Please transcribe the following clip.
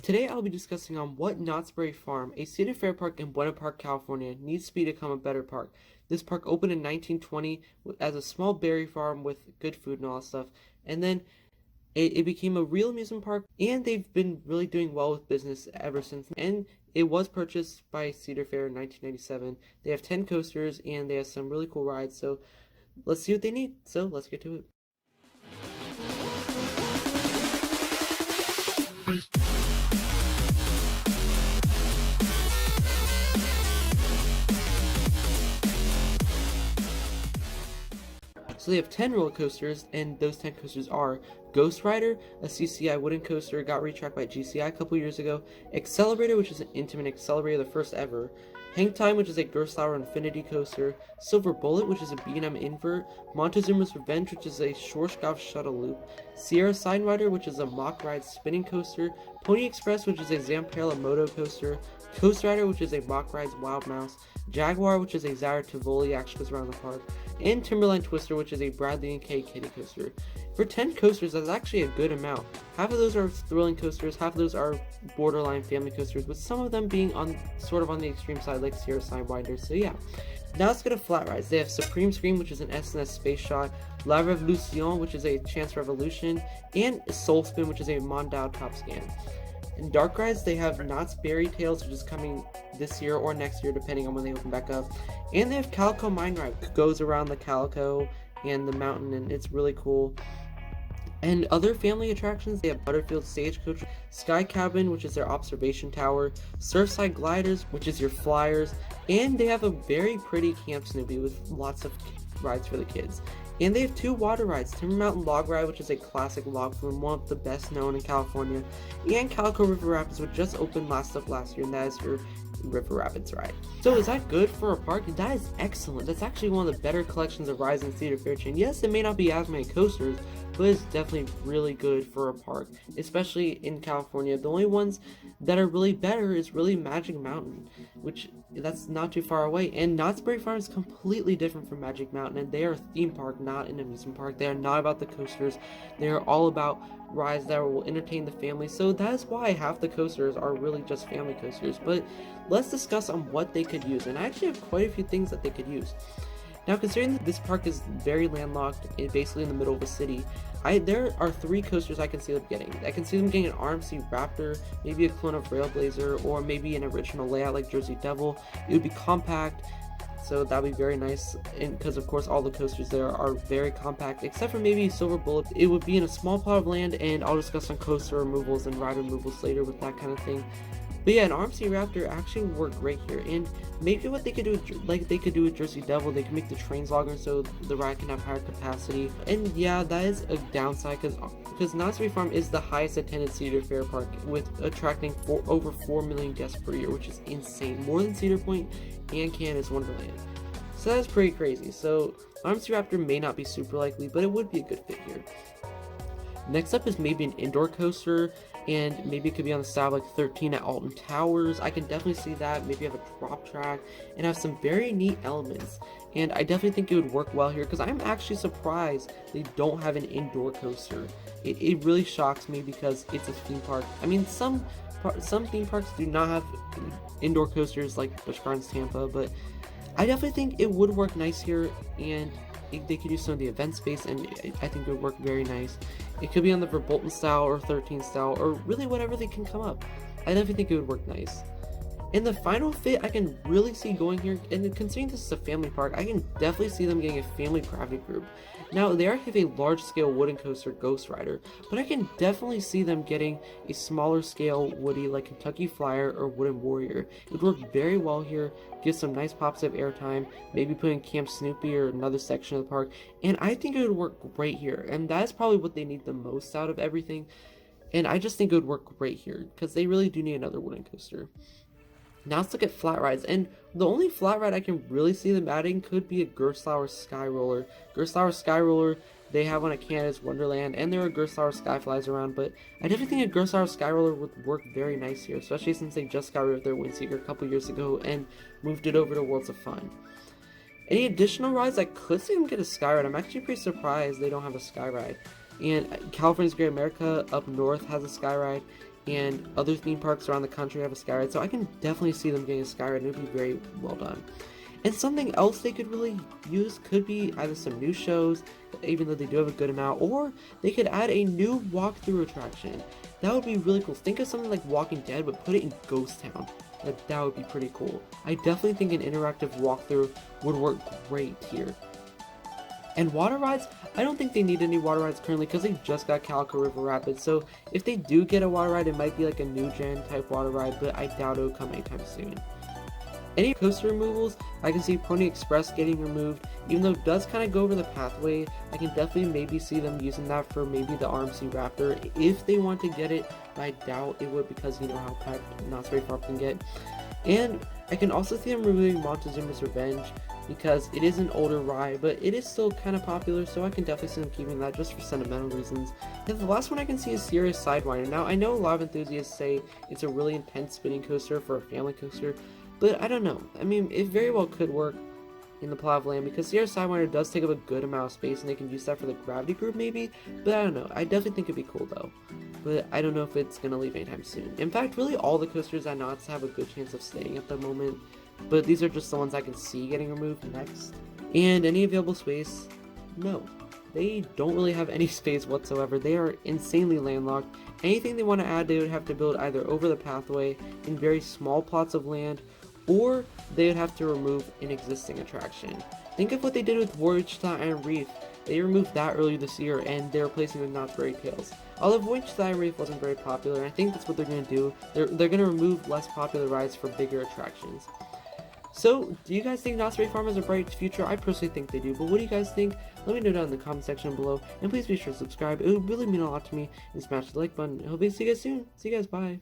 Today I'll be discussing on what Knott's Berry Farm, a Cedar Fair park in Buena Park, California, needs to be to become a better park. This park opened in 1920 as a small berry farm with good food and all that stuff, and then it became a real amusement park, and they've been really doing well with business ever since. And it was purchased by Cedar Fair in 1997. They have 10 coasters, and they have some really cool rides, so let's see what they need. So let's get to it. So they have 10 roller coasters, and those 10 coasters are Ghost Rider, a CCI wooden coaster, got retracked by GCI a couple years ago, Accelerator, which is an intimate accelerator, the first ever, Hang Time, which is a Gerstlauer Infinity coaster, Silver Bullet, which is a B&M invert, Montezuma's Revenge, which is a Schwarzkopf shuttle loop, Sierra Sidewinder, which is a mock ride spinning coaster, Pony Express, which is a Zamperla moto coaster, Coast Rider, which is a mock rides Wild Mouse, Jaguar, which is a Zara Tivoli, actually goes around the park, and Timberline Twister, which is a Bradley & Kay kiddie coaster. For 10 coasters, that's actually a good amount. Half of those are thrilling coasters, half of those are borderline family coasters, with some of them being on the extreme side, like Sierra Sidewinder. So yeah. Now let's go to flat rides. They have Supreme Scream, which is an SNS space shot, La Revolution, which is a Chance Revolution, and Soul Spin, which is a Mondao top scan. In dark rides, they have Knott's Berry Tales, which is coming this year or next year, depending on when they open back up. And they have Calico Mine Ride, which goes around the Calico and the mountain, and it's really cool. And other family attractions, they have Butterfield Stagecoach, Sky Cabin, which is their observation tower, Surfside Gliders, which is your flyers, and they have a very pretty Camp Snoopy with lots of rides for the kids. And they have 2 water rides, Timber Mountain Log Ride, which is a classic log flume, one of the best known in California, and Calico River Rapids, which just opened last year, and that is your River Rapids ride. So is that good for a park? That is excellent. That's actually one of the better collections of rides in Cedar Fair chain. Yes, it may not be as many coasters, but it's definitely really good for a park, especially in California. The only ones that are really better is really Magic Mountain, which that's not too far away. And Knott's Berry Farm is completely different from Magic Mountain, and they are a theme park, not an amusement park. They are not about the coasters. They are all about rides that will entertain the family. So that is why half the coasters are really just family coasters. But let's discuss on what they could use, and I actually have quite a few things that they could use. Now, considering that this park is very landlocked, basically in the middle of a city, there are 3 coasters I can see them getting. I can see them getting an RMC Raptor, maybe a clone of Railblazer, or maybe an original layout like Jersey Devil. It would be compact, so that would be very nice, because of course all the coasters there are very compact, except for maybe Silver Bullet. It would be in a small plot of land, and I'll discuss on coaster removals and ride removals later with that kind of thing. But yeah, an RMC Raptor actually would work great here, and maybe what they could do, like they could do with Jersey Devil, they can make the trains longer so the ride can have higher capacity. And yeah, that is a downside because Knott's Berry Farm is the highest attended Cedar Fair park, with attracting over 4 million guests per year, which is insane, more than Cedar Point and Canada's Wonderland. So that's pretty crazy. So RMC Raptor may not be super likely, but it would be a good fit here. Next up is maybe an indoor coaster, and maybe it could be on the style of like 13 at Alton Towers. I can definitely see that. Maybe have a drop track and have some very neat elements. And I definitely think it would work well here, because I'm actually surprised they don't have an indoor coaster. It really shocks me, because it's a theme park. I mean, some theme parks do not have indoor coasters like Busch Gardens Tampa, but I definitely think it would work nice here, and they could use some of the event space, and I think it would work very nice. It could be on the Verbolten style or 13 style, or really whatever they can come up. I definitely think it would work nice. And the final fit I can really see going here, and considering this is a family park, I can definitely see them getting a family private group. Now, they already have a large-scale wooden coaster, Ghost Rider, but I can definitely see them getting a smaller-scale woody like Kentucky Flyer or Wooden Warrior. It would work very well here, give some nice pops of airtime, maybe put in Camp Snoopy or another section of the park, and I think it would work great here, and that's probably what they need the most out of everything, and I just think it would work great here, because they really do need another wooden coaster. Now let's look at flat rides, and the only flat ride I can really see them adding could be a Gerstlauer Sky Roller. Gerstlauer Sky Roller, they have one at Canada's Wonderland, and there are Gerstlauer Skyflies around, but I definitely think a Gerstlauer Sky Roller would work very nice here, especially since they just got rid of their Windseeker a couple years ago and moved it over to Worlds of Fun. Any additional rides, I could see them get a Sky Ride. I'm actually pretty surprised they don't have a Sky Ride. And California's Great America up north has a Sky Ride, and other theme parks around the country have a skyride, so I can definitely see them getting a skyride, and it would be very well done. And something else they could really use could be either some new shows, even though they do have a good amount, or they could add a new walkthrough attraction. That would be really cool. Think of something like Walking Dead, but put it in Ghost Town. That would be pretty cool. I definitely think an interactive walkthrough would work great here. And water rides, I don't think they need any water rides currently because they just got Calico River Rapids, so if they do get a water ride, it might be like a new gen type water ride, but I doubt it'll come anytime soon. Any coaster removals, I can see Pony Express getting removed, even though it does kind of go over the pathway. I can definitely maybe see them using that for maybe the RMC Raptor if they want to get it, but I doubt it would because you know how packed Knott's Berry Farm can get. And I can also see them removing Montezuma's Revenge because it is an older ride, but it is still kind of popular, so I can definitely see them keeping that just for sentimental reasons. And the last one I can see is Sierra's Sidewinder. Now, I know a lot of enthusiasts say it's a really intense spinning coaster for a family coaster, but I don't know. I mean, it very well could work in the Plot of Land because Sierra's Sidewinder does take up a good amount of space and they can use that for the gravity group maybe, but I don't know. I definitely think it'd be cool though, but I don't know if it's gonna leave anytime soon. In fact, really all the coasters at Knott's have a good chance of staying at the moment, but these are just the ones I can see getting removed next. And any available space? No. They don't really have any space whatsoever. They are insanely landlocked. Anything they want to add, they would have to build either over the pathway in very small plots of land, or they would have to remove an existing attraction. Think of what they did with Voyage to Iron Reef. They removed that earlier this year and they're replacing it with Knott's Berry Tales. Although Voyage to Iron Reef wasn't very popular, and I think that's what they're going to do. They're going to remove less popular rides for bigger attractions. So, do you guys think Knott's Berry Farm has a bright future? I personally think they do, but what do you guys think? Let me know down in the comment section below, and please be sure to subscribe. It would really mean a lot to me, and smash the like button. I hope to see you guys soon. See you guys, bye.